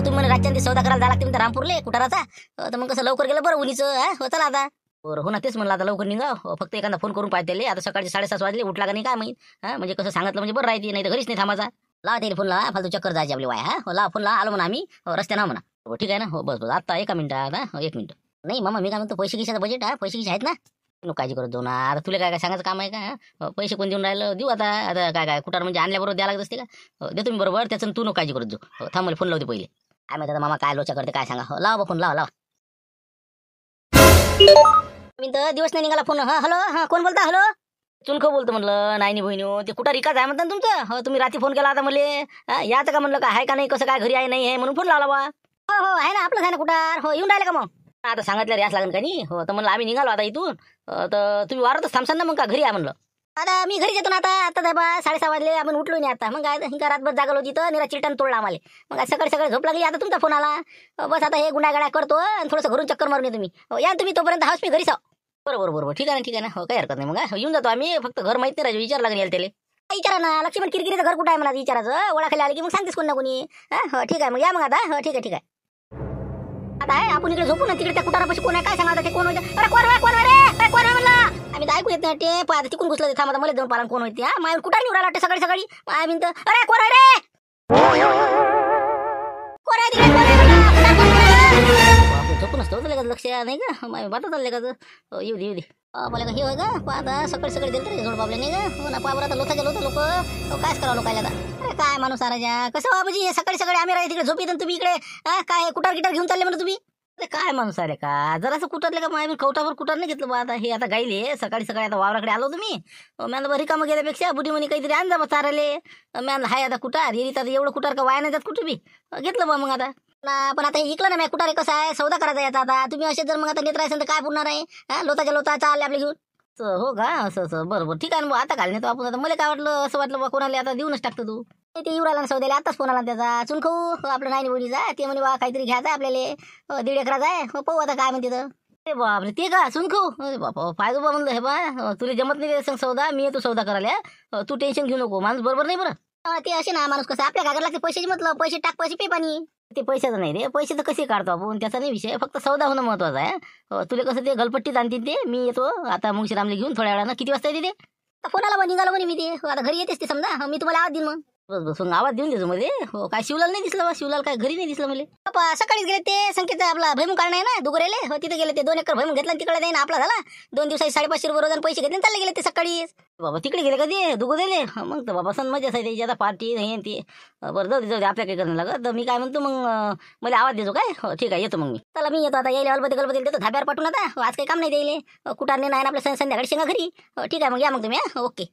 तुम्ही म्हणे रातच्या सौदा करायला जायला लागते म्हणते रामपूरले कुटाराचा. तर मग कसं लवकर गेलं बरं उलीचं. हो चला आता. बरं हो ना, तेच म्हणलं आता लवकर निघा. फक्त एखादा फोन करून पाहिजे आता सकाळचे 7:30 वाजले, उठला का नाही काय माहित. म्हणजे कसं सांगितलं म्हणजे बरं राहते, नाही तर घरीच नाही थांबायचा. लावा त्याला फोन लावा, फालतू चक्कर जायची आपली वाय. हो लावा फोन लावा, आलो म्हणा आम्ही रस्त्यानं म्हणा. हो ठीक आहे ना. हो बस बस आता 1 मिनिटात. हो 1 मिनिट. नाही मामा मी काय म्हणतो, पैसे गिशाचं बजेट पैसे गिशे आहेत ना. नको काळजी करत जाऊ ना. आता तुला काय काय सांगायचं काम आहे का. पैसे कोण देऊन राहिलं देऊ आता. आता काय काय कुठार म्हणजे आणल्याबरोबर द्यायला लागत असते का. देतो मी बरोबर त्याचं, तू नको काळजी करत जाऊ. थांब मला फोन लावते पहिले. काय माहिती आता मामा काय लोचा करते काय सांगा. लावा फोन लावा. मी तर दिवस नाही निघाला फोन. हॅलो कोण बोलता. हॅलो चुनखो बोलतो म्हणलं. नाही बहिणी ते कुठं रिकाच आहे म्हणता ना तुमचं. तुम्ही रात्री फोन केला आता मला. याचं का म्हणलं काय आहे का नाही, कसं काय घरी आहे नाही आहे म्हणून फोन लावला बा. हो आहे ना आपलं आहे ना कुठार. हो येऊन राहिले का मग. आता सांगितलं यास लागेल का नाही. हो तर म्हणलं आम्ही निघालो आता इथून. तर तुम्ही वारातच थांबसान ना मग का घरी आहे म्हणलं. आता मी घरी येतो ना. आता बा 6:30 वाजले, आपण उठलो नाही आता. मग काय हिंका रातभर जागलो होती तर निरा चिलटन तोडला आम्हाला. मग आज सकाळी झोप लागली, आता तुमचा फोन आला. बस आता हे गुंडागाड्या करतो आणि थोडंसं घरून चक्कर मारून येतो तुम्ही. या तुम्ही तोपर्यंत हाऊस मी घरी जाऊ. बरोबर ठीक आहे ना. हो काही हरकत नाही. मग येऊन जातो आम्ही. फक्त घर माहित नाही राजू, विचार लागेल त्याला. विचारा ना लक्ष्मण किरकिरीचं घर कुठं आहे मला विचारायचं. ओळखायला आले की मग सांगतेस कोण ना कोणी. हो ठीक आहे मग या मग आता. हो ठीक आहे. आता आहे आपण इकडे झोपू ना, तिकडे त्या कुटारापाशी कोण आहे काय सांगा. ते कोण होते. अरे कोण रे कोण आहे म्हणला. आम्ही तर ऐकू येत नाही ते. आता तिकून घुसलं ते. थांबा मला जाऊन पालन कोण होते. माय कुठं निवडा लागते सकाळी. आम्ही तर अरे कोण आहे रे. कोण आहे तिकडे झोपून असतो लक्ष नाही का. बाता चालले का येऊ दे. मला का हे होय का. आता सकाळी दिलं तरी जोड बाबले नाही का. हो ना पाबर आता लोक कायच करावं लोकायला आता. अरे काय माणूस आराजा कसं बाबाजी हे सकाळी आम्ही राहिले तिकडे झोपी तुम्ही इकडे काय कुटार गिटार घेऊन चालले म्हणून तुम्ही. अरे काय माणूस आले का जरासं कुटारले का. आम्ही कवटावर कुटार नाही घेतलं बा. आता हे आता गाईले सकाळी आता वावराकडे आलो तुम्ही. मॅन बरी कामं गेल्यापेक्षा बुढी म्हणे काहीतरी आण जा बा चाराले. मॅन हाय आता कुटार येईल तर एवढं कुटार का वाया नाही जात कुठे बी. घेतलं बा मग आता. पण आता हे इकलं ना मी कुटारे कसं आहे सौदा करायचा याचा. आता तुम्ही असे जर मग आता नेत राहायचं तर काय पुरणार आहे. लोताच्या चालले आपले घेऊन. हो का असं बरोबर ठीक आहे. आता घाल नेतो आपण. आता मला काय वाटलं असं वाटलं बा कोणाला आता देऊनच टाकतो तू. ते युवराला सौद्याला आताच फोन आला त्याचा. चुन खाऊ आपलं नाही बोलीचा. ते म्हणे बा काहीतरी घ्यायचं आहे आपल्याला. 1.5 एकराचा आहे. हो पाहू आता काय म्हणते तर. अरे बापरे ते का चुन खाऊ बापा पाहिजे बा म्हणलं. हे बा तुला जमत नाही सांग सौदा. मी येतो सौदा करायला. तू टेन्शन घेऊ नको. माणूस बरोबर नाही बरं. ते असे ना माणूस कसं आपल्या घागरला पैशाची मतलब. पैसे टाक पैसे पे पाणी. ते पैशाचं नाही रे. पैसे तर कसे काढतो आपण त्याचा नाही विषय. फक्त सौदा होणं महत्वाचं आहे. तुला कसं ते गलपट्टीत आणतील ते. मी येतो आता मुंशीरामले घेऊन थोड्या वेळानं. किती वाजता येते ते फोन आला निघालो म्हणे मी ते. आता घरी येतेस ते समजा. मी तुम्हाला आवाज देईन मग. बस आवाज देऊन देतो मध्ये. हो काय शिवलाल नाही दिसलं बा. शिवलाल काय घरी नाही दिसलं मला. बापा सकाळीच गेले ते संकेत आपला भैमुख काढणं आहे ना दुगरेले. हो तिथे गेले ते 2 एकर भैमुख घेतला तिकडे नाही ना आपला झाला. 2 दिवसाची 550 रुपये रोजान पैसे घेतले चालले गेले ते सकाळी. बाबा तिकडे गेले का ते दुगरेले. मग तर बाबा सण मजाच आहे त्याची. आता पार्टी हे ते. बरं जाऊ दे आपल्या काही करणं लागत. तर मी काय म्हणतो मग मला आवाज देतो काय. हो ठीक आहे येतो मग मी. चला मी येतो आता. यायला गलबती देतो धाब्यावर पाठवून. आता आज काही काम नाही द्यायले. कुठारने नाही आपल्या संध्याकाळी शेंगा घरी. ठीक आहे मग या मग तुम्ही. ओके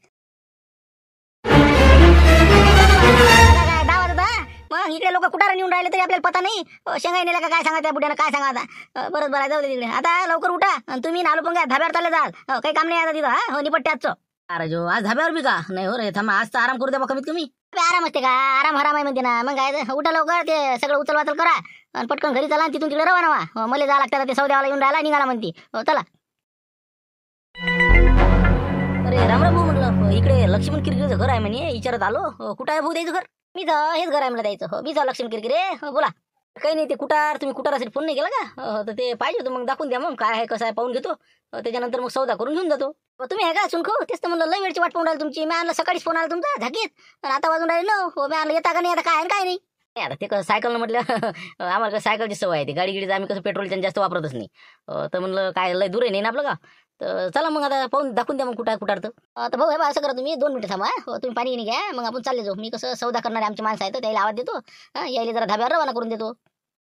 मग इकडे लोक कुठार नेऊन राहिले तरी आपल्याला पता नाही. शेंगा नेला का काय सांगा त्या बुड्यानं काय सांगा आता. बरं जाऊ दे तिकडे. आता लवकर उठा आणि तुम्ही नालू पण धाब्यावर चालले जाल. काही काम नाही आता तिथं. हो निपट्ट्याचं. अरे जो आज धाब्यावर बी का नाही. हो रे थांबा आज तर आराम करू द्या कमीत कमी. आराम असते का. आराम आहे म्हणते ना. मग काय उठा लवकर ते सगळं उचल वाचल करा आणि पटकन घरी चला. तिथून तिकडे रवाना व्हा. मला जा लागतात ते सौद्यावाला येऊन राहिला निघाला म्हणते. चला अरे राम भाऊ म्हणलं इकडे लक्ष्मण किरकिरेचं घर आहे म्हणे. विचारत आलो. कुठं आहे भाऊ त्याचं घर. मी हेच घर आहे मला द्यायचं. हो मी लक्ष्मण किरकिरे. बोला काही नाही. ते कुटार तुम्ही कुटारासाठी फोन नाही केला का. तर ते पाहिजे होतं मग दाखवून द्या. मग काय आहे कसं आहे पाहून घेतो. त्याच्यानंतर मग सौदा करून घेऊन जातो. तुम्ही आहे का चुनखो. तेच तर म्हणलं लई वेळची वाट पाहून राहिली तुमची. मी आणलं सकाळीच फोन आला तुमचा झाकीत. आणि आता वाजून राहिले न. हो मी आणलं येता का नाही आता काय काय नाही. आता ते कसं सायकलनं म्हटलं आम्हाला कसं सायकलची सवय आहे. ते गाडीगिडीचं आम्ही कसं पेट्रोलच्या जास्त वापरतच नाही. तर म्हणलं काय लय दूर आहे नाही ना आपलं का. तर चला मग आता पाहून दाखवून द्या मग कुठार तर भाऊ हे बा असं करा तुम्ही 2 मिनिटं थांबा. तुम्ही पाणी घेणे घ्या मग आपण चालले जाऊ. मी कसं सौदा करणारे आमची माणसं आहेत त्याला आवाज देतो. यायला जरा धाब्यावर रवाना करून देतो.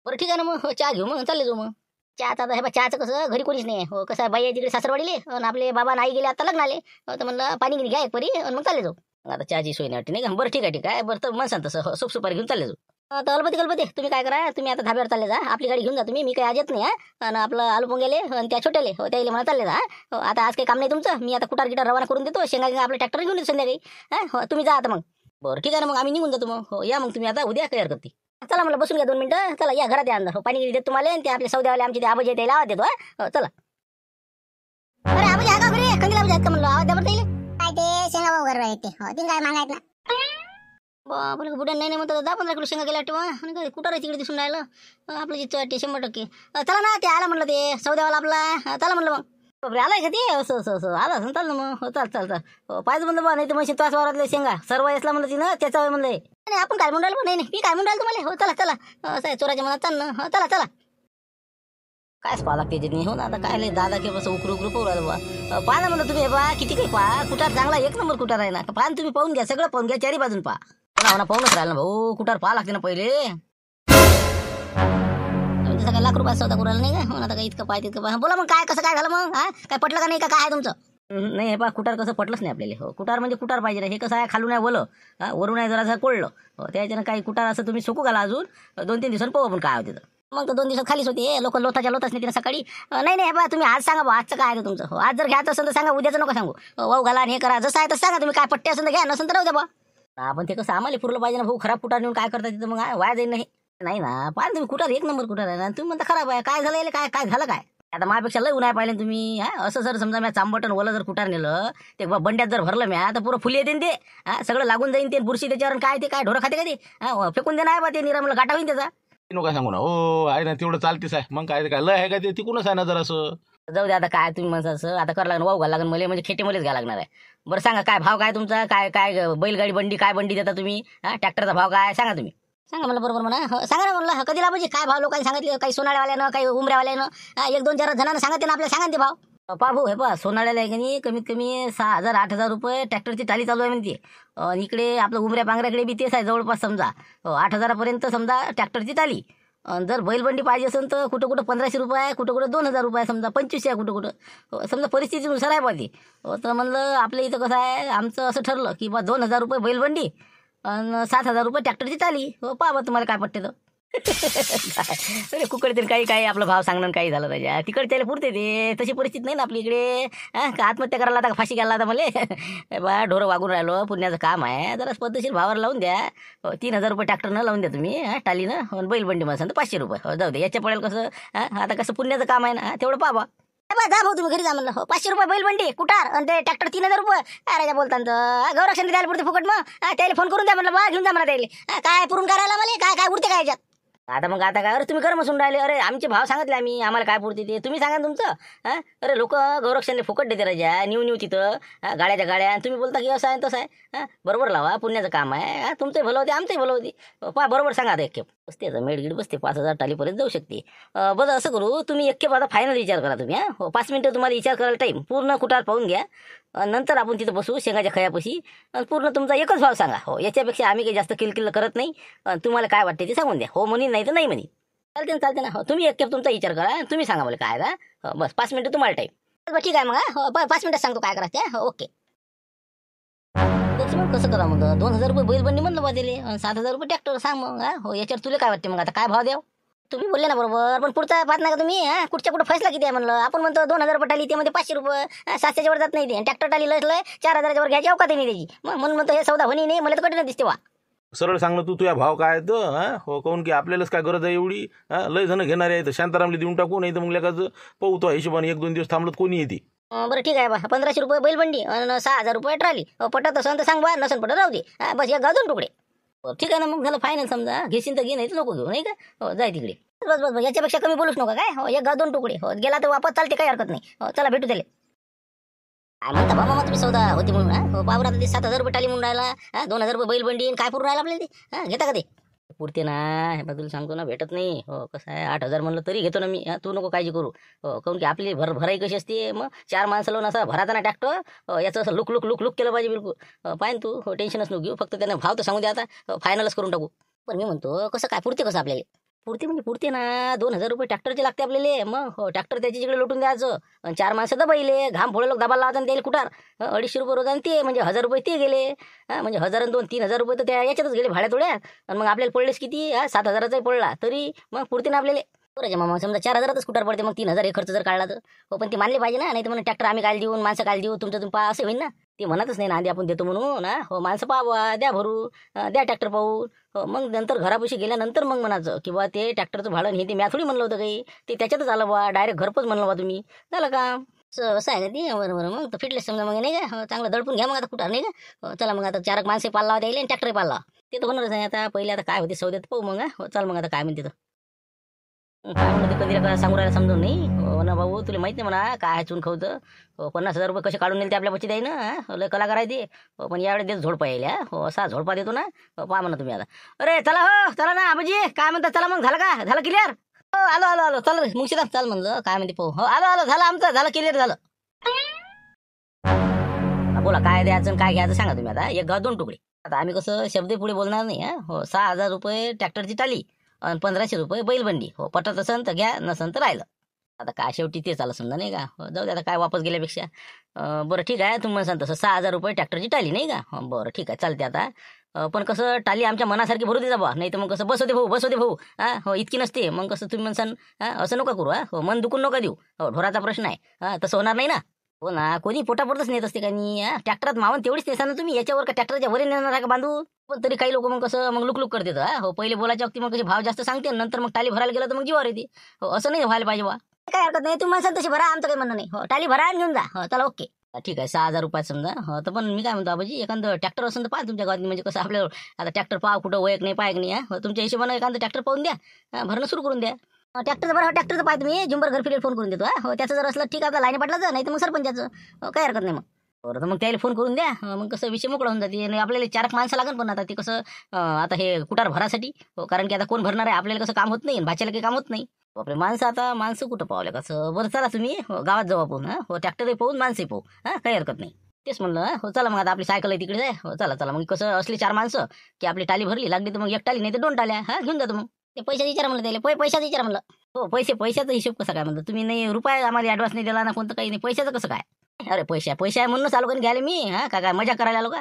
बरं ठीक आहे ना मग चहा घेऊ मग चालले जाऊ. मग चहाचं आता हे बा चहाचं कसं घरी कोणीच नाही. हो कसं आहे बाई तिकडे सासरवाडीले आणि आपले बाबा नाही गेले आता लग्नाले. तर म्हणलं पाणी घेणे घ्या एक परी आणि मग चालले जाऊ. आता चहाची सोय नाही वाटते नाही का. बरं ठीक आहे बरं तर मन सांग तसं सुपारी घेऊन चालले जाऊ. तर अलबती तुम्ही काय करा. तुम्ही आता धाब्यावर चालले जा. आपली गाडी घेऊन जा तुम्ही. मी काही आज येत नाही. आणि आपलं आलू पोंगेले आणि त्या छोट्याले त्याला मला चालले जा. आता आज काही काम नाही तुमचं. मी आता कुटार गिटार रवाना करून देतो. शेंगा आपल्या ट्रॅक्टर घेऊन येतो संध्याकाळी. तुम्ही जा आता मग. बरं ठीक आहे ना मग आम्ही निघून जातो. मग या मग तुम्ही आता उद्या काही हरकत नाही. चला मला बसून घ्या 2 मिनिटं. चला या घरात या अंदर. पाणी देतो तुम्हाला. आणि ते आपले सौद्यावाले आमचे ते आबाजी त्याला आवाज देतो. चला अरे आबाजी आहे का घरी. कंदील आबाजी आहेत का म्हणलं आवाज द्या बरं. काय ते शेंगा वगैरे राहते. ते काय मागायत ना. बापरे बुड्या नाही म्हणतात 10-15 किलो शेंगा गेल्या वाटतं आणि काय कुठार तिकडे दिसून राहिलं आपलं जिथं वाटते 100%. चला ना ते आला म्हणलं ते सौद्यावाला आपला चला म्हणलं मग. बापरे आलाय का ते असं आला असं चाल ना मग. हो चाल पाहिजे म्हणलं बा नाही तर मग तास वावरातले शेंगा सर्व येसला म्हणलं तिनं त्याचा म्हणलं नाही आपण काय म्हणून राहिलो नाही मी काय म्हणून राहिलो तुम्हाला. हो चला असं आहे चोराच्या मनात चाल ना. हो चला कायच पाहा लागते नाही हो ना आता काय दादा की बस उकरू पाहू राहिलं बा. पाहा ना म्हणलं तुम्ही बा किती काही पहा कुठार चांगला 1 नंबर कुठार आहे ना. पाहा तुम्ही पाहून घ्या सगळं पाहून घ्या चारी बाजून पहा. हो पाहूनच राहिलं ना भाऊ कुठार पाहा लागते ना पहिले. जसं काय लाख रुपयाचा सौदा करू राहिला नाही का म्हणून आता काय इतकं पाय तितकं पाहा. बोला मग काय कसं काय झालं मग काय पटलं का नाही का काय आहे तुमचं. नाही हे पहा कुठार कसं पटलंच नाही आपल्याला. हो कुठार म्हणजे कुठार पाहिजे रे. हे कसं आहे खालून आहे बोलं वरून आहे जरासं कोळलं. त्याच्यानं काही कुठार असं तुम्ही सुकू घाला अजून 2-3 दिवसांनी पाहू आपण काय होते तर. मग तर 2 दिवसात खालीच होते लोक लोताच्या लोतच नाही तिला सकाळी. नाही बा तुम्ही आज सांगा बा आजचं काय आहे तुमचं. हो आज जर घ्यायचं असेल तर सांगा उद्याचं नका सांगू. वाहू घाला आणि हे करा जसं आहे तर सांगा तुम्ही काय पट्टे असेल तर घ्या नसेल तर राहू द्या बा. आपण ते कसं आम्हाला पुरलं पाहिजे ना भाऊ. खराब कुठार नेऊन काय करता तिथं मग वाया जाईल नाही ना. पाहा तुम्ही कुठार 1 नंबर कुठार आहे ना. तुम्ही म्हणता खराब आहे काय झालं काय झालं काय. आता माझ्यापेक्षा लय उन्हाय पाहिलं तुम्ही. असं जर समजा मी चांबटन ओलं जर कुठार नेलं ते बंड्यात जर भरलं म्या तर पुरं फुली येते ते सगळं लागून जाईन ते बुरशी त्याच्यावर काय ते काय ढोरं खाते का ते फेकून देणार बा ते निरामला गाठा होईन त्याचा. काय सांगू ना हो आहे ना तेवढं चालतीच आहे मग काय लय आहे का ते तिकूनच आहे ना जरा असं. जाऊ दे आता काय तुम्ही म्हणता असं आता करावं लागणार वाहू घाला लागेल मला म्हणजे खेटे मलाच घ्यायला लागणार आहे. बरं सांगा काय भाव काय तुमचा काय बैलगाडी बंडी काय बंडी देता तुम्ही ट्रॅक्टरचा भाव काय सांगा तुम्ही. सांगा मला बरोबर म्हणा सांगा ना म्हणलं कधीला म्हणजे काय भाव लोकांनी सांगितले काही सोनाळ्यावाल्यानं काही उमऱ्यावाल्यानं 1-2-4 जणांना सांगते ना आपल्याला सांगा ते भाव. भाऊ हे पहा सोनाळ्याला आहे की नाही कमीत कमी 6,000-8,000 रुपये ट्रॅक्टरची टाली चालू आहे म्हणते. इकडे आपलं उमऱ्या पांगऱ्याकडे बी तेच आहे जवळपास समजा 8,000पर्यंत समजा ट्रॅक्टरची टाली. जर बैलबंडी पाहिजे असेल तर कुठं 1,500 रुपये आहे कुठं 2,000 रुपये समजा 25 आहे कुठं समजा परिस्थितीनुसार आहे पाहिजे. तर म्हणलं आपल्या इथं कसं आहे आमचं असं ठरलं की बा 2,000 रुपये बैलबंडी आणि 7,000 रुपये ट्रॅक्टरची चाली. हो पहा बा तुम्हाला काय पटते तर. अरे कुकडतील काही आपला भाव सांगणं काही झालं पाहिजे तिकडे त्याला पुरते ते तशी परिस्थिती नाही ना आपली इकडे. का आत्महत्या करायला आता फाशी घ्यायला आता मला बा ढोरं वागून राहिलो पुण्याचं काम आहे जरा पद्धतशीर भावावर लावून द्या. 3,000 रुपये ट्रॅक्टरनं लावून द्या तुम्ही टालीनं बैलबंडी म्हणसान तर 500 रुपये जाऊ दे याच्या पडेल कसं आता कसं पुण्याचं काम आहे ना तेवढं पाहा जा भाऊ तुम्ही घरी जा म्हणलं. 500 रुपये बैलबंडी कुठार आणि ते ट्रॅक्टर 3,000 रुपये राजा बोलता गौरक्षण द्यायला पुरते फुकट मग त्याला फोन करून द्या म्हणलं बा घेऊन जा म्हणा त्याला काय पुरून करायला मला काय उरते काय याच्यात. आता काय अरे तुम्ही कर मसून राहिले अरे आमचे भाव सांगितले आम्ही आम्हाला काय पुरते ते तुम्ही सांगा तुमचं. अरे लोक गौरक्षणले फुकट देते राजा नेऊ तिथं गाड्याच्या गाड्या तुम्ही बोलता की असं आहे तसं आहे. बरोबर लावा पुण्याचं काम आहे तुमचंही भलं होते आमचंही भलं होते. पहा बरोबर सांगा आता एक खेप बसते मेडगीड बसते 5,000 टालीपर्यंत जाऊ शकते. बरं असं करू तुम्ही एक खेप आता फायनल विचार करा तुम्ही 5 मिनिटं तुम्हाला विचार करायला टाईम पूर्ण कुठार पाहून घ्या. नंतर आपण तिथं बसू शेंगाच्या खयापाशी पूर्ण तुमचा एकच भाव सांगा. हो याच्यापेक्षा आम्ही काही जास्त किलकिल करत नाही. तुम्हाला काय वाटते ते सांगून द्या हो म्हणी नाही तर नाही म्हणी चालते ना. हो तुम्ही एक खेप तुमचा विचार करा तुम्ही सांगा मला काय का बस 5 मिनिटं तुम्हाला टाईम. बरं ठीक आहे मग हो 5 मिनिटात सांगतो काय करायचं हो ओके. मग कसं करा मग 2,000 रुपये बैलबंडी म्हणलं बा दिले 7,000 रुपये ट्रॅक्टर सांग मग हो याच्यावर तुला काय वाटते मग आता काय भाव द्याव. तुम्ही बोलले ना बरोबर पण पुढचा पाहत नाही का तुम्ही कुठं फैसला किती आहे म्हणलं. आपण म्हणतो 2,000 रुपये टाली त्यामध्ये 500 रुपये 700च्या वर जात नाही ते ट्रॅक्टर टाली लय 4,000च्या वर घ्यायची अवकात नाही त्याची मग म्हणून म्हणतो हे सौदा होणी नाही मला तर कठीण दिसते वा. सरळ सांग ना तू तुझ्या भाव काय तर हो काहून की आपल्यालाच काय गरज आहे एवढी लय जण घेणारे आहे तर शांतारामला देऊन टाकू नाही तर मग लेखाचं पाहू तो हिशोबाने 1-2 दिवस थांबलं कोणी येते. बरं ठीक आहे बा 1,500 रुपये बैलबंडी आणि 6,000 रुपये ट्राली पटत असेल तर सांग बा नसन पटत राहू दे बस या गाजून तुकडे. ठीक आहे ना मग झालं फायनल समजा घेशील तर घे नाही तर नको घेऊ नाही का. हो जाय तिकडे बस याच्यापेक्षा कमी बोलूच नका काय हो 1-2 तुकडे हो गेला तर वापस चालते काही हरकत नाही. हो चला भेटू त्याला काय म्हणता बा मामा तुम्ही सौदा होते म्हणून हो बाबरा ते 7,000 रुपये टाली म्हणून राहिला 2,000 रुपये बैलबंडी काय पुरून राहिला आपल्याला ते घेता का ते पुरते ना. हे बदल सांगतो ना भेटत नाही. हो कसं आहे 8,000 म्हणलं तरी घेतो ना मी तू नको काळजी करू. हो काहून की आपली भराई कशी असते मग 4 माणसं लावून असा भराचा ना ट्रॅक्टर याचं असं लुक केलं पाहिजे बिलकुल. पाहिजे तू हो टेन्शनच नको घेऊ फक्त त्यांना भाव तर सांगू द्या आता फायनलच करून टाकू. पण मी म्हणतो कसं काय पुरते कसं आपल्याला पुरते म्हणजे पुरते ना 2,000 रुपये ट्रॅक्टरचे लागते आपल्याला. मग हो ट्रॅक्टर त्याच्या जिकडे लुटून द्यायचं आणि 4 माणसं दबाईले घाम फोडे लोक दबाला लावतात त्याला कुठार 250 रुपये रोज आणि ते म्हणजे 1,000 रुपये ते गेले म्हणजे 1,000 आणि 2-3,000 रुपये तर त्या याच्यातच गेले भाड्या थोड्या आणि मग आपल्याला पडलेच किती 7,000चाही पडला तरी मग पुरते ना आपल्याला. बरं मग समजा 4,000च कुठार पडते मग 3,000 हे खर्च जर काढला तर हो पण ते मानले पाहिजे ना. नाही तर म्हणून ट्रॅक्टर आम्ही काल देऊन माणसं काल देऊ तुमचं तुम्ही पहा असं होईल ना. ते म्हणतच नाही ना आधी आपण देतो म्हणून हो माणसं पाहा द्या भरू द्या ट्रॅक्टर पाहून हो मग नंतर घरापाशी गेल्यानंतर मग म्हणायचं की बा ते ट्रॅक्टरचं भाडं हे ते म्या थोडी म्हणलं होतं काही ते त्याच्यातच आलं बा डायरेक्ट घरपोच म्हणलं बा तुम्ही झालं का असं आहे का ते बरोबर मग तर फिटलेस समजा मग नाही का चांगलं दडपून घ्या मग आता कुठार नाही का. चला मग आता 4 माणसे पाळला द्यायला आणि ट्रॅक्टर पाळला ते तर होणारच आहे. आता पहिले आता काय होते सौद्यात पाहू मग. हो चाल मग आता काय म्हणते तर काय म्हणते कधी सांगू राहायला समजून नाही. हो ना भाऊ तुला माहित नाही म्हणा काय चून खावतं. 50,000 रुपये कसे काढून नेले ते आपल्या बच्ची द्याय ना. लय कलाकार आहे ते. पण यावेळेस देत झोडपा येईल. हो असा झोडपा देतो ना. पहा म्हणा तुम्ही आता. अरे चला हो चला ना आबाजी काय म्हणता. चला मग झालं का झालं क्लिअर. हो आलो आलो आलो चल रे मुंशीदा चाल म्हणलं काय म्हणते पाहू. हो आलो आलो झालं आमचं झालं क्लिअर झालं. बोला काय द्यायचं काय घ्यायचं सांगा तुम्ही. आता एक गाव 2 तुकडे. आता आम्ही कसं शब्द पुढे बोलणार नाही. हो 6,000 रुपये ट्रॅक्टरची टाली आणि 1,500 रुपये बैलबंडी. हो पटत असन तर घ्या नसन तर राहिलं. आता काय शेवटी ते चाललं समजा नाही का. हो जाऊ दे आता काय वापस गेल्यापेक्षा. बरं ठीक आहे तुम्ही म्हणसान तसं 6,000 रुपये ट्रॅक्टरची टाली नाही का. हो बरं ठीक आहे चालते आता. पण कसं टाली आमच्या मनासारखी भरू दे बा. नाही तर मग कसं बसवते भाऊ हो इतकी नसते. मग कसं तुम्ही म्हणसान असं नका करू. हो मन दुखून नका देऊ. हो ढोराचा प्रश्न आहे. तसं होणार नाही ना. हो ना कोणी पोटापोटच नेत असते का नाही. ट्रॅक्टरात मावन तेवढीच नेसा ना तुम्ही. याच्यावर का ट्रॅक्टरच्या वरी नेणार आहे का बांधू. पण तरी काही लोक मग कसं मग लुकलुक करतात. हो पहिले बोलायच्या वक्ती मग कसे भाव जास्त सांगते नंतर मग टाली भरायला गेलं तर मग जीवावर येते. हो असं नाही व्हायला पाहिजे बा. काय हरकत नाही तुम्ही म्हणसान तशी भरा आमचं काही म्हणणं नाही. हो टाली भरा आणि घेऊन जा. हो चला ओके ठीक आहे 6,000 रुपयात समजा. हो तर पण मी काय म्हणतो आबाजी एखादं ट्रॅक्टर असेल तर पहा तुमच्या गावात. म्हणजे कसं आपल्याला आता ट्रॅक्टर पाहा कुठं वयक नाही पायक नाही. हो तुमच्या हिशोबानं एखादं ट्रॅक्टर पाहून द्या. भरणं सुरू करून द्या. ट्रॅक्टरचं बरं ट्रॅक्टरचं पाहिजे तुम्ही जुंबर घर फिरेल फोन करून देतो. हो त्याचं जर असलं ठीक आहे लाईन पाटलाचं नाही तर मग सरपंचाचं. हो काही हरकत नाही मग. बरं तर मग त्याला फोन करून द्या. मग कसं विषय मोकळा होऊन जाते. आणि आपल्याला 4 माणसं लागेल पण आता ते कसं आता हे कुटार भरासाठी. हो कारण की आता कोण भरणार आहे आपल्याला कसं काम होत नाही भाच्याला काही काम होत नाही. बापरे माणसं कुठं पावल्या कसं. बरं चला तुम्ही गावात जाऊ आपण. हो ट्रॅक्टरही पाहून माणसंही पाहू. काही हरकत नाही. तेच म्हणलं हो चला मग आता आपली सायकल आहे तिकडे आहे. हो चला मग कसं असली 4 माणसं की आपली टाली भरली लागली तर मग 1 टाली नाही तर 2 टाल्या. घेऊन जातो मग. ते पैशाचा विचार म्हणलं त्याला पैशाचा विचार म्हणलं. हो पैशाचा हिशोब कसा काय म्हणलं तुम्ही. नाही रुपये आम्हाला ॲडव्हान्स नाही दिला ना कोणतं काही नाही. पैशाचं कसं काय. अरे पैसे आहे म्हणून चालू करून घ्यायला मी. काय मजा करायला आलो का.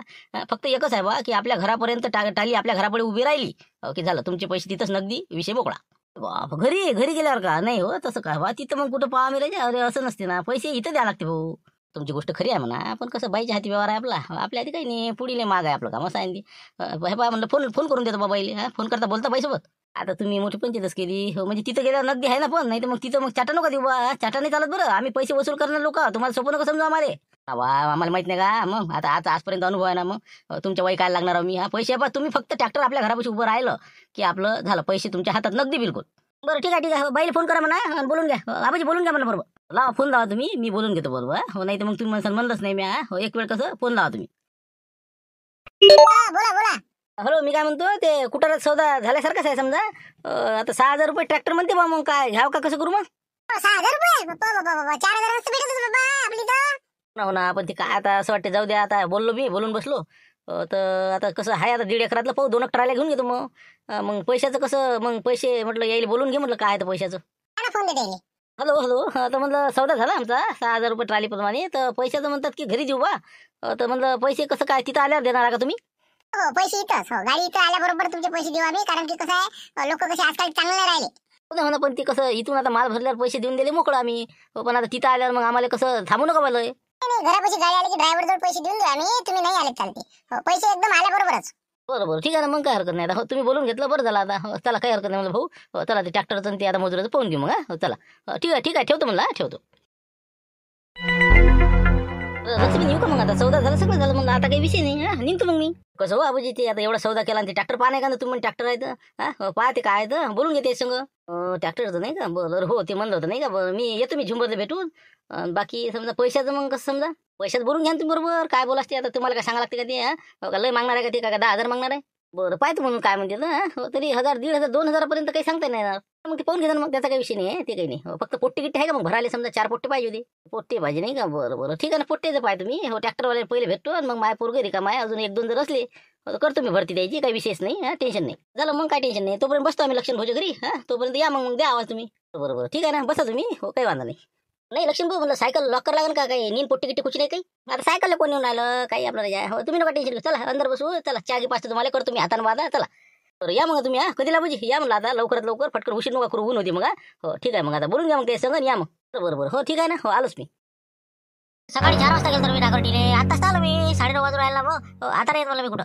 फक्त एकच आहे बा की आपल्या घरापर्यंत टाली आपल्या घरापुढे उभी राहिली की झालं तुमचे पैसे तिथंच नगदी विषय मोकळा. बाप घरी गेल्यावर का नाही. हो तसं काय बा तिथं मग कुठं पाहा मिळायचे. अरे असं नसते ना पैसे इथं द्यावं लागते भाऊ. तुमची गोष्ट खरी आहे म्हणा. पण कसं बाईच्या हाती व्यवहार आहे आपल्या हाती काही नाही. पुढील माग आहे आपलं काम असं आहे. हे पहा म्हणलं फोन करून देतो बाबाईले. फोन करता बोलता बाईसोबत. आता तुम्ही मोठी पंचायतच केली. हो म्हणजे तिथं गेल्यावर नगदी आहे ना. पण नाही तर मग तिथं मग चाटा नका देऊ बा. चाटा नाही चालत बरं. आम्ही पैसे वसूल करणार लोक तुम्हाला सोपं नका समजा आम्हाला. वा आम्हाला माहित नाही का. मग आता आजपर्यंत अनुभव आहे ना. मग तुमच्या वय काय लागणार मी. पैसे बा तुम्ही फक्त ट्रॅक्टर आपल्या घरापाशी उभं राहिलं की आपलं झालं. पैसे तुमच्या हातात नगदी बिलकुल. बरं ठीक आहे बाईला फोन करा म्हणा बोलून घ्या. आबाजी बोलून घ्या म्हणा बरोबर. लावा फोन लावा तुम्ही मी बोलून घेतो बरोबर. हो नाही तर मग तुम्ही म्हणलंच नाही मी. हो एक वेळ कसं फोन लावा तुम्ही. बोला हॅलो मी काय म्हणतो ते कुठारात सौदा झाल्यासारखाच आहे समजा. आता 6,000 रुपये ट्रॅक्टर म्हणते बा. मग काय घ्याव का कसं करू मग. 6,000 रुपये 4,000 भेटत बाबा आपली तर. हो ना पण ते काय आता असं वाटते जाऊ द्या. आता बोलून बसलो. तर आता कसं आहे आता 1.5 एकरातलं पाहू 2 ट्रायला घेऊन घेतो मग. मग पैशाचं कसं मग पैसे म्हटलं यायला बोलून घे म्हटलं काय आहे तर पैशाचं. फोन दे द्यायला. हॅलो तर म्हणलं सौदा झाला आमचा 6,000 रुपये ट्राली प्रमाणे. तर पैशाचं म्हणतात की घरी देऊ बा. तर म्हणलं पैसे कसं काय तिथं आल्यावर देणार का तुम्ही. हो पैसे इथंच. हो गाडी इथं आल्याबरोबर तुमचे पैसे देऊ आम्ही. कारण की कसं आहे लोक कसे आजकाल चांगले नाही राहिले. हो ना पण ती कसं इथून आता माल भरल्यावर पैसे देऊन दिले मोकळं आम्ही. पण आता तिथं आल्यावर मग आम्हाला कसं थांबू नका बोलय. नाही घरापाशी गाडी आली की ड्रायव्हर जवळ पैसे देऊन देऊ आम्ही. तुम्ही नाही आले चालते. हो पैसे एकदम आल्याबरोबरच. बरोबर ठीक आहे ना. मग काय हरकत नाही. आता हो तुम्ही बोलून घेतलं बरं झालं. आता हो चला काही हरकत नाही म्हणलं भाऊ. हो चला ते ट्रॅक्टरचं ते आता मजुराचं पाहून घेऊ मग. हो चला ठीक आहे ठेवतो म्हणलं ठेवतो. लक्ष्मी येऊ का मग. आता सौदा झाला सगळं झालं. मग आता काही विषय नाही. निघतो मग मी. कसं हो आबाजी ते आता एवढा सौदा केला आणि ते ट्रॅक्टर पाहा का ना तुम्ही. ट्रॅक्टर आहे तर पाहते काय आहे तर बोलून घेते संग. ट्रॅक्टरचं नाही का. बरं हो ते म्हणलं होतं नाही का. बरं मी येतो मी झुंबरला भेटून. बाकी समजा पैशाचं मग कसं समजा पैशात बोलून घ्या तुम्ही बरोबर. काय बोला ते आता तुम्हाला काय सांगा लागते का ते. का लय मागणार आहे का ते का 10,000 मागणार आहे. बरं पाहतो म्हणून काय म्हणते ना. हो तरी 1,000 1,500 2,000 पर्यंत काही सांगता नाही येणार. मग ते पाहून घेतात मग त्याचा काही विषय नाही आहे. ते काही नाही. फक्त पोट्टी गिट्टी आहे का मग भरायला समजा 4 पोट्टे पाहिजे होते. पोट्टे पाहिजे नाही का. बरं ठीक आहे ना पोट्टेचं पाय तुम्ही. हो ट्रॅक्टरवाले पहिले भेटतो आणि मग माय पोरगरी का माय अजून 1-2 जर असले करतो मी भरती द्यायची. काही विशेष नाही. टेन्शन नाही. झालं मग काय टेन्शन नाही. तोपर्यंत बसतो आम्ही लक्षण भाऊच्या घरी. तोपर्यंत या मग द्या आवाज तुम्ही. बरोबर ठीक आहे ना बसा तुम्ही. हो काही वांधा नाही. नाही लक्ष्मी भाऊ म्हणलं सायकल लॉकर लागेल का काही नीन पोट्टी गिट्टी कुछ नाही काही. आता सायकलला कोण येऊन आलं काही आपल्याला. हो तुम्ही नका टेन्शन घेऊ. चला अंदर बसू. चला चहा घे पाचतो तुम्हाला करतो मी हातानं बाधा. चला तर या मग तुम्ही. कधीला बुजी या म्हणलं आता लवकरात लवकर फटकन उशीर नका करू ऊन होती मग. हो ठीक आहे मग आता बोलून घ्या मग ते संग या मग. बरोबर हो ठीक आहे ना. हो आलोच मी. सकाळी 4 वाजता गेलो मी डाकोटीले. आताच आलो मी. 9:30 वाजून राहिला मग. आता येत मला मी कुठं.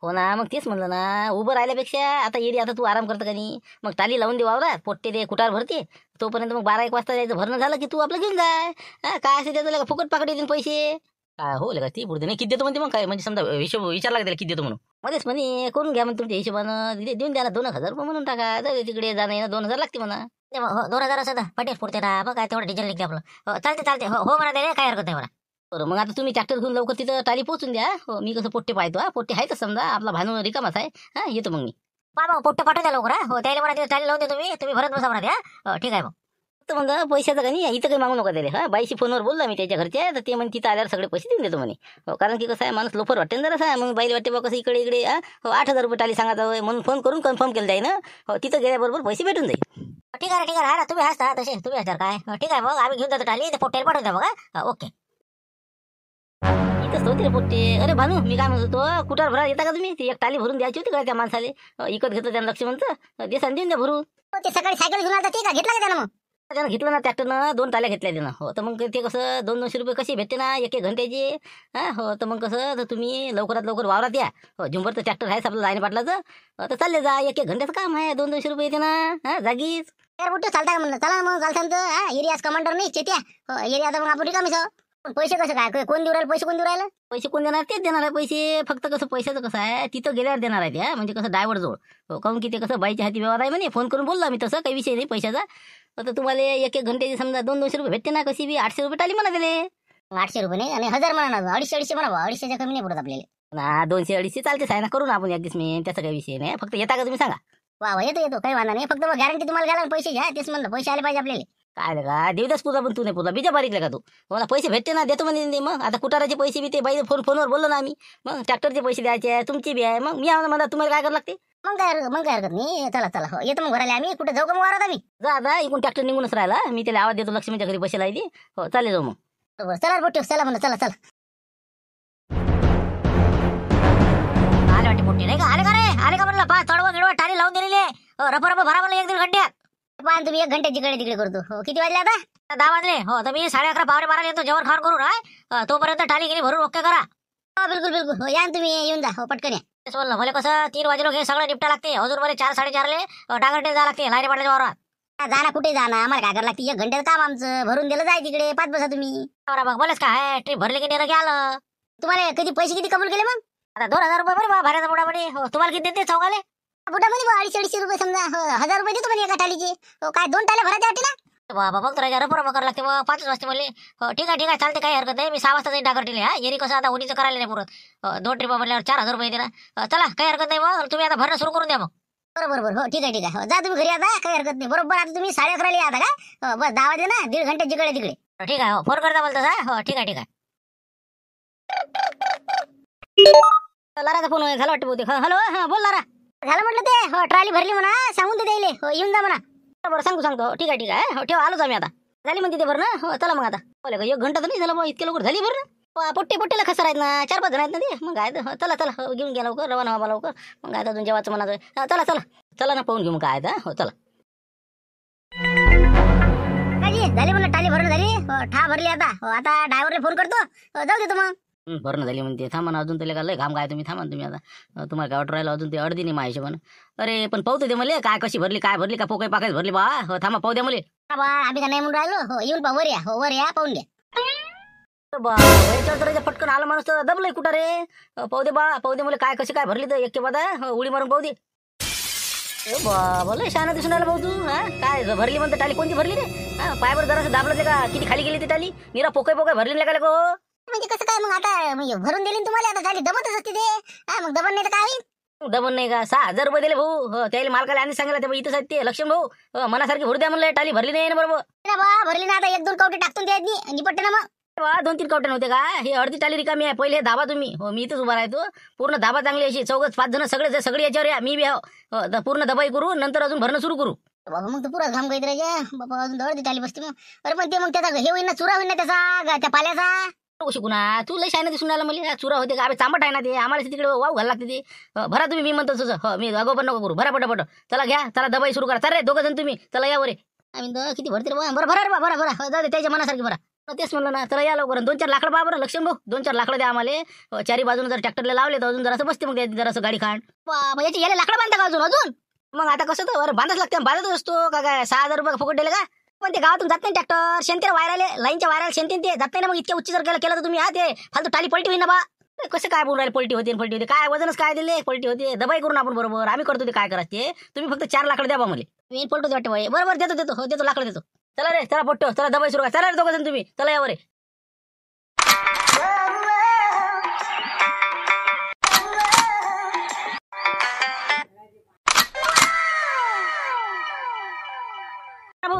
हो ना मग तेच म्हणलं ना उभं राहिल्यापेक्षा आता येडी आता तू आराम करतं का नाही. मग टाली लावून दे वावरात पोट्टे दे कुटार भरते. तोपर्यंत मग 12-1 वाजता जायचं भरणं झालं की तू आपलं घेऊन जाय. काय असेल ते तुला फुकट पाकड येतील पैसे. काय हो का ती पुढे नाही किती देतो म्हणते मग काय म्हणजे समजा हिशोब विचारला का त्याला किती देतो म्हणून मध्येच म्हणे करून घ्या म्हणून तुमच्या हिशोबानं देऊन द्या ना 2,000 रुपये म्हणून टाका जाऊ दे तिकडे जाणं येणं 2,000 लागते म्हणा. ते मग 2,000 असं तर पटेल पुरते ना मग काय तेवढं डिझेल निघते आपलं. चालते हो म्हणा त्याला काय हरकत नाही म्हणा. बरं मग आता तुम्ही ट्रॅक्टर घेऊन लवकर तिथं टाली पोहोचून द्या. हो मी कसं पोट्टे पाहतो पोट्टे आहेतच समजा आपला भानू रिकामाच आहे. हा येतो मग मी. मग पोट्ट पाठवून द्या लवकर. हो त्याला म्हणा तिथे चालेल लावून दे तुम्ही भरत बसा म्हणा द्या. ठीक आहे मग. तर म्हणलं पैशाचं का नाही इथं काही मागू नका त्याला. हा बाईशी फोनवर बोलला मी त्याच्या घरचे तर ते म्हणे तिथं आल्यावर सगळे पैसे देऊन देतो म्हणे. हो कारण की कसं आहे माणूस लोफर वाटते ना जरा मग बाईला वाटते बा कसं इकडे इकडे हो 8,000 रुपये टाली सांगायचं होय म्हणून फोन करून कन्फर्म केलं जाईल ना. हो तिथं गेल्याबरोबर पैसे भेटून जाईल. ठीक आहे हा ना तुम्ही हसता तसे तुम्ही हसणार काय. ठीक आहे मग आम्ही घेऊन जातो टाली ते पोट्ट्याला पाठवून द्या बघा. ओके. इथंच होते रे पोट्टे. अरे भानू मी काय म्हणत होतो कुठार भरा येता का तुम्ही ती एक टाली भरून द्यायची होती का त्या माणसाले. इकत घेतलं त्यानं लक्ष्मणचं देसान देऊन द्या भरून. ते सकाळी सायकल घेऊन आला ठीक आहे घेतला का त्यानं मग. त्यानं घेतलं ना ट्रॅक्टरनं 2 टाल्या घेतल्या त्यानं. हो तर मग ते कसं 200 रुपये कशी भेटते ना एक घंट्याची. हा हो तर मग कसं तर तुम्ही लवकरात लवकर वावरात या. हो झुंबरचं ट्रॅक्टर आहे आपलं जायने पाटलाचं. तर चालले जा एक घंट्याचं काम आहे 200 रुपये येते ना. हा जागीच यार बुट्टे चालता का म्हणलं चला मग चालतं तर एरियाच कमांडर नाही चेत्या. एरिया आता मग आपण रिकामीच पैसे कसं काय कोण देऊ राहिलं पैसे कोण देऊ राहिलं. पैसे कोण देणार तेच देणार आहे पैसे. फक्त कसं पैशाचं कसं आहे तिथं गेल्यावर देणार आहे त्या म्हणजे कसं ड्रायव्हर जवळ. हो काहून की ते कसं बाईच्या हाती व्यवहार आहे म्हणे फोन करून बोलला मी तसं काही विषय नाही पैशाचा. तर तुम्हाला एक घंट्याची समजा 200 रुपये भेटते ना कशी बी 800 रुपये टाली म्हणा दिले. 800 रुपये नाही आणि 1000 म्हणा 250 म्हणा 250च्या कमी नाही पडत आपल्याला. ना 200-250 चालतेच आहे ना करू ना आपण एक दिवस मी त्याचा काही विषय नाही. फक्त येता का तुम्ही सांगा. वा येतो काही वांधा नाही. फक्त मग गॅरंटी तुम्हाला घ्यायला पैसे घ्या तेच म्हणलं पैसे आले पाहिजे आपल्याला. काय का देवदास पूजा पण तू नाही पूजा बीजा बारीकले का तू. मला पैसे भेटते ना देतो म्हणजे मग आता कुटाराचे पैसे बी ते बाई फोनवर बोललो ना आम्ही. मग ट्रॅक्टरचे पैसे द्यायचे आहे तुमची बी आहे. मग मी म्हणा तुम्हाला काय करावं लागते. मग काय हरकत नाही. चला हो येतो मग घराला आम्ही कुठे जाऊ का मग वारात आम्ही. जा आता इकडून ट्रॅक्टर निघूनच राहिला मी त्याला आवाज देतो लक्ष्मीच्या घरी पैसे लायली. हो चालेल जाऊ मग. बरोबर चला बोट्टे चला म्हणा चला. आले वाटते बोट्टे नाही का आले का म्हणलं पा चढवा गिडवा टारी लावून दिलेली आहे. रप भरा म्हणलं 1-1.5 घंट्यात. पण तुम्ही 1 घंटे जिकडे तिकडे करतो. हो किती वाजले आता 10 वाजले. हो तर मी 11:30 पावणे 12 येतो जेवण खावण करून आहे. तोपर्यंत टाली गेली भरून ओके करा. बिलकुल हो या तुम्ही येऊन जा. हो पटकन या. तेच बोललं मला कसं 3 वाजेलो हे सगळं निपटा लागते. अजून बरे 4-4:30 डागरटे जा लागते लाईने पाटल्याच्या वावरात. जाना कुठे जाणार आम्हाला काय करायला लागते 1 घंट्याचं काम आमचं भरून दिलं जाय तिकडे 5 बसा तुम्ही. बरं बोलच काय ट्रिप भरले की नेलं की आलं. तुम्हाला कधी पैसे किती कबूल केले मग. आता 2,000 रुपये बरं भाड्याचा बुडामध्ये. हो तुम्हाला किती देते चौघाले बुडामध्ये 250-250 रुपये समजा. 1,000 रुपये देतो म्हणे एका टालीचे. हो काय 2 टाल्या भरायच्या वाटे ना. बाबा बघ तर रप करावं लागते मग 5 वाजता म्हणले. हो ठीक आहे चालते काही हरकत नाही. मी 6 वाजता जाईल डागरटीले. हा येरी कसं आता उन्हीचं करायला नाही पुरत. 2 ट्रिपा म्हणल्यावर 4,000 रुपये येते ना. चला काही हरकत नाही मग तुम्ही आता भरणं सुरू करून द्या मग. बरोबर हो ठीक आहे हो जा तुम्ही घरी आता काही हरकत नाही. बरोबर आता तुम्ही 11:30 या आता का. बस 10 वाजले ना 1.5 घंटे जिकडे तिकडे. ठीक आहे हो फोन करता बोलता हो ठीक आहे. लाराचा फोन झाला वाटतं बहुतेक. हॅलो हा बोल लारा. झालं म्हटलं ते हो ट्रॉली भरली म्हणा सांगून ते द्यायले. हो येऊन जा म्हणा. बरं सांगतो. ठीक आहे हो ठेवा आलोच आम्ही आता. झाली म्हणते ते बरं ना. हो चला मग आता बोले का 1 घंटा तर नाही झाला मग इतके लवकर झाली बरं ना. पोट्टेला खसर आहेत ना 4-5 जण आहेत ना ते. मग काय चला हो, घेऊन घ्या लवकर रवाना व्हा लवकर. मग काय अजून जेवायचं म्हणाचं. चला ना पाहून घेऊ मग काय हो चला. झाली म्हणलं टाली भरून झाली. हो ठा भरली आता. हो आता ड्रायव्हरला फोन करतो. जाऊ देतो मग. भरणं झाली म्हणते थांबा ना अजून त्याला लय घाम काय तुम्ही थांबा तुम्ही आता. तुम्हाला काय वाटत राहिलं अजून ते अर्धी नाही माहिती पण. अरे पण पाहतो दे मला काय कशी भरली काय भरली का पोकाई पाकायच भरली बा. हो थांबा पाहू द्या मला. आम्ही का नाही म्हणून राहिलो. हो येऊन पा वर या. हो वर या पाहून घ्या. पटकन आला माणूस तर दबलंय कुठं रे. पाहू दे मला काय कशी काय भरली तर एक बादा उडी मारून पाहू दे. बोल शहाणा दिसून राहिला भाऊ तू. हा काय भरली म्हणते टाली कोणती भरली रे. हा पायावर जरासं दाबलं का किती खाली गेली ती टाली. निरा पोकाई भरली लागले को. म्हणजे कसं काय मग आता म्हणजे भरून दिली तुम्हाला आता झाली दबतच असते ते. हा मग दबन नाही तर काय दबन नाही का 6,000 रुपये दिले भाऊ. हो त्याला मालकाला आणि सांगितलं ते इथं ते लक्ष्मण भाऊ मनासारखी भरू द्या म्हणलं टाली भरली नाही ना बरोबर. भरली ना आता 1-2 कवटे टाकून द्यायची निपट्टे ना मग. 2-3 कवटे नव्हते का. हे अर्धी टाली रिकामी आहे. पहिले धाबा तुम्ही. हो मी इथंच उभा राहतो. पूर्ण धाबा चांगली अशी 4-5 जण सगळे याच्यावर या मी बी हो पूर्ण दबाई करू नंतर अजून भरणं सुरू करू. बाबा मग तर पुरा घाम गैत राजा बाबा अजून दवड टाली बसते मग. अरे पण ते मग त्याचा हे होईन ना चुरा होईन ना त्याचा त्या पाल्याचा. शिकूना तू लय शायना दिसून राहिला मला. चुरा होते का आम्ही चांबट आहे ना ते आम्हाला तिकडे वाव घाल लागते ते. भरा तुम्ही मी म्हणतो तसं. हो मी अगोदर नको करू भरा पटापट. चला घ्या चला दबाई सुरू करा. चल रे 2 जण तुम्ही चला या वर. आम्ही किती भरते रे बरं भरा जाऊ दे त्याच्या मनासारखी भरा. तेच म्हणलं ना चला या लवकर. 2-4 लाकडं पहा बरं लक्ष्मण भाऊ 2-4 लाकडं द्या आम्हाला. 4 बाजून जर ट्रॅक्टरला लावले तर अजून जरासं बसते मग जरासं गाडी खाण. याची याला लाकडं बांधता का अजून मग आता कसं तर बांधच लागते बांधतच असतो का काय 6,000 रुपये फुकट दिले का. पण ते गावातून जात नाही ट्रॅक्टर शेंतीला वायराले लाईनच्या वायराला शेंतीन ते जात नाही ना मग इतक्या उच्च जर केलं तर तुम्ही ते फालतू टाली पलटी होईल ना बा कसं काय बोलून राहिले पलटी होते काय वजनच काय दिले पलटी होते दबाई करून आपण बरोबर आम्ही करतो ते काय करायचे तुम्ही फक्त 4 लाकडं द्या बा मला मी पलटू वाटते बाई बरोबर देतो लाकडं देतो चला रे चला पोट्टो चला दबाई सुरू करा चला रे दोघं तुम्ही चला यावर रे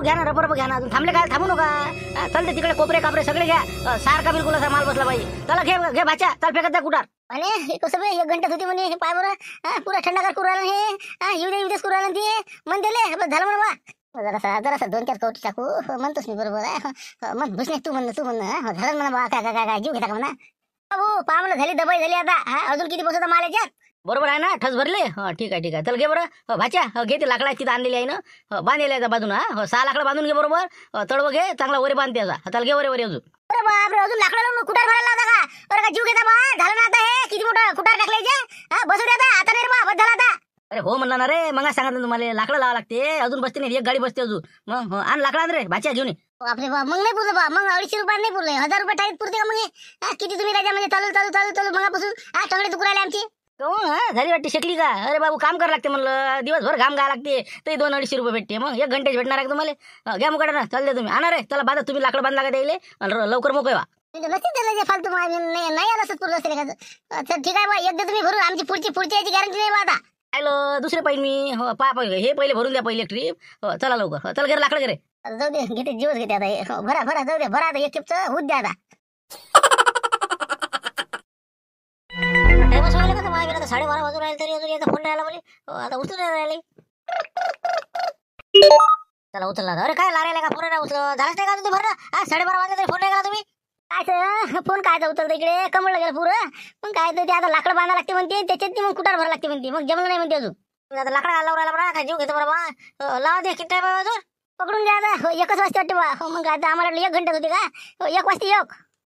घ्या ना रबर घ्या ना अजून थांबले काय थांबू नका चलते तिकडे कोपरे कापरे सगळे घ्या सारखा बिलकुल असा माल बसला बाई चला घे भाच्या चल फेकत जा कुठार अरे हे कसं बे 1 घंटा होती म्हणे हे पाय बरं पुरा थंडागार करू राहिला हे येऊ देच करू राहिला ते मन दिले झालं म्हणा बा जरासा 2-4 कवटी टाकू म्हणतोस मी बरोबर आहे मग भुसणे तू म्हणणं झालं म्हणा बा काय जीव घेता का म्हणा बाबू पहा म्हणलं झाली दबाई झाली आता अजून किती बसवता माल याच्यात बरोबर आहे ना ठस भरले ठीक आहे चल घे बरं भाच्या घे ते लाकडा तिथं आणलेली आहे ना बांधलेली आहे बाजून 6 लाकडं बांधून घे बरोबर तळव घे चांगला वरे बांध त्याचा चल घे वरे अजून अरे बापरे अजून लाकडं लावून कुठार भरायला होता का अरे का जीव घेता बा झालं ना आता हे किती मोठं कुठार टाकलायचे बसू द्या आता नाही रे बा बस झाला आता अरे हो म्हणला ना रे मग सांगितलं तुम्हाला लाकडं लावा लागते अजून बसते नाही एक गाडी बसते अजून मग आण लाकडा आण रे भाच्या घेऊन बापरे बा मग नाही पुरलं बा मग 250 रुपये नाही पुरले 1000 रुपये टाईट पुरते का मग किती तुम्ही राजा म्हणजे चालू मगापासून टंगडे दुखू राहिले आमची झाली वाटते शेकली का अरे बाबू काम करावं लागते म्हणलं दिवसभर घाम घ्यावं लागते तरी 200-250 रुपये भेटते मग 1 घंटेच भेटणार आहे तुम्हाला घ्या मुकाडा ना चालते तुम्ही आणा रे चला बांधा तुम्ही लाकडं बांधला का द्यायले लवकर मोकळवा फालतू नाही आलं असत पुरलं असते ठीक आहे बा एकदा तुम्ही भरून आमची पुढची याची गॅरंटी नाही बा आता आलो दुसरे पाहिजे मी हे पहिले भरून द्या पहिले ट्रीप चला लवकर चल घे लाकडं घे जाऊ दे घेते जीवच घेते आता भरा जाऊ दे भरा आता एक ट्रिपचं होत द्या आता टाइमच व्हायला का माझ्या 12:30 वाजून राहिले तरी अजून याचा फोन नाही आला मला आता उचलून राहिले चला उचलला अरे काय लारायला का फोन नाही उचल झालंच नाही का तुम्ही भरलं 12:30 वाजले तरी फोन नाही करा तुम्ही काय फोन काय उचलतो इकडे कमळलं गेलं पुरं मग काय ते आता लाकडं बांधा लागते म्हणते त्याच्यात मग कुठार भरा लागते म्हणते मग जमलं नाही म्हणते अजून आता लाकडा लावून राहिला बरा काय जीव घेतो बरोबर लावा दे किती टाइम अजून पकडून घ्या आता 1 वाजता वाटते बा मग आता आम्हाला 1 घंटा होती का 1 वाजता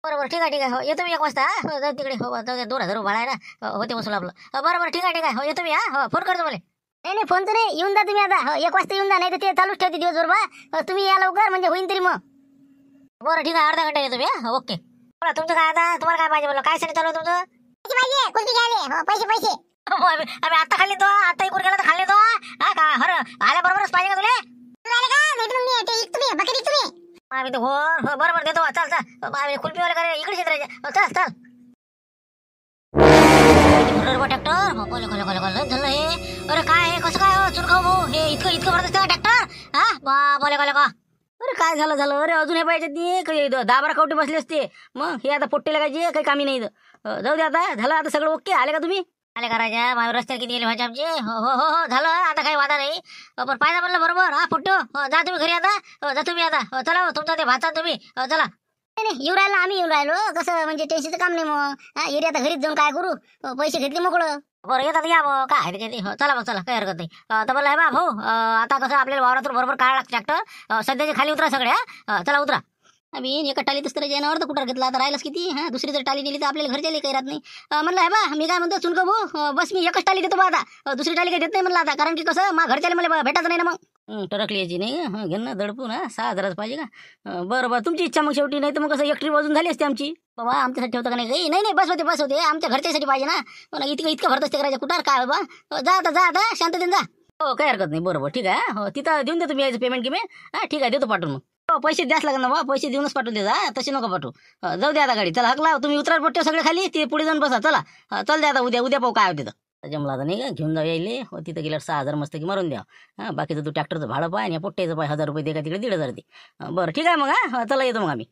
बरोबर ठीक आहे येतो मी 1 वाजता जाऊ तिकडे 2000 रुपये भाडा आहे ना होते वसूल आपलं बरोबर ठीक आहे येतो मी फोन करतो मला नाही फोन तर नाही येऊन जा तुम्ही आता 1 वाजता येऊन जा नाही तर ते चालूच ठेवते दिवसभर बा तुम्ही या लवकर म्हणजे होईन तरी मग बरं ठीक आहे अर्धा घंटा येतो मी ओके बरं तुमचं काय आता तुम्हाला काय पाहिजे बोला काय साठी चालू तुमचं पैसे आम्ही आता खाल्ली तो आता इकडे गेला तर खाल्ली तो आल्या बरोबरच पाहिजे का तुला आम्ही तो हो बरोबर देतो चल खुलपीवाले करे इकडे शेत चल ट्रॅक्टर झालं हे अरे काय कसं काय चुरखाव भाऊ हे इतकं भरत असते ट्रॅक्टर बोले का अरे काय झालं अरे अजून हे पाहिजे ती 10-12 कवटी बसली असते मग हे आता पोट्टे लागायचे काही कामी नाही जाऊ दे आता झालं आता सगळं ओके आले का तुम्ही आले का राजा माझ्या रस्त्यात किती गेले भाजी आमचे हो झालं आता काही वादा नाही पण पाहिजे म्हणलं बरोबर पोट्टो जा तुम्ही घरी आता जा तुम्ही आता चला तुमचा ते भाता तुम्ही चला नाही येऊ राहिलो आम्ही येऊन राहिलो कसं म्हणजे टेन्शनचं काम नाही मग एरिया आता घरीच जाऊन काय करू पैसे घेतले मोकळं बरं येतात या मग काय चला काही हरकत नाही तर मला बा भाऊ आता कसं आपल्याला वावरातून बरोबर काढा लागतं ट्रॅक्टर सध्याचे खाली उतरा सगळ्या चला उतरा आम्ही एका टालीत तर जनावर तर कुठं घेतला आता राहिलंच किती दुसरी जर टाली नेली तर आपल्याला घरच्या काही राहत नाही म्हणलं आहे बा मी काय म्हणतो चुनक भाऊ बस मी एकच टाली देतो बा आता दुसरी टाली काही देत नाही म्हणलं आता कारण की कसं मा घरच्याला मला भेटायचं नाही ना मग टरकली यायची नाही घेऊन ना दडपून 6,000 पाहिजे का बरं तुमची इच्छा मग शेवटी नाही तर मग कसं एकटी वाजून झाली असते आमची बाबा आमच्यासाठी ठेवतं का नाही बस होते आमच्या घरच्यासाठी पाहिजे ना इतकं भरत असते करायचं कुठार काय बाबा जा आता शांततेने जा हो काही हरकत नाही बरोबर ठीक आहे हो तिथं देऊन दे तुम्ही यायचं पेमेंट किमे ठीक आहे देतो पाठवून मग पैसे द्यास लागेल ना बा पैसे देऊनच पाठवून दे तसे नको पाठवू जाऊ द्या आता गाडी चला हकला तुम्ही उतरा पट्टे सगळे खाली ते पुढे जाऊन बसा चला चल द्या आता उद्या पाहू काय होते तर जमला आता नाही का घेऊन जाऊ यायले तिथं गेल्यावर 6,000 मस्त की मारून द्या बाकीचं तू ट्रॅक्टरचं भाडं पाय आणि पोट्ट्याचं पाय 1000 रुपये दे का तिकडे 1,500 दे बरं ठीक आहे मग चला येतो मग आम्ही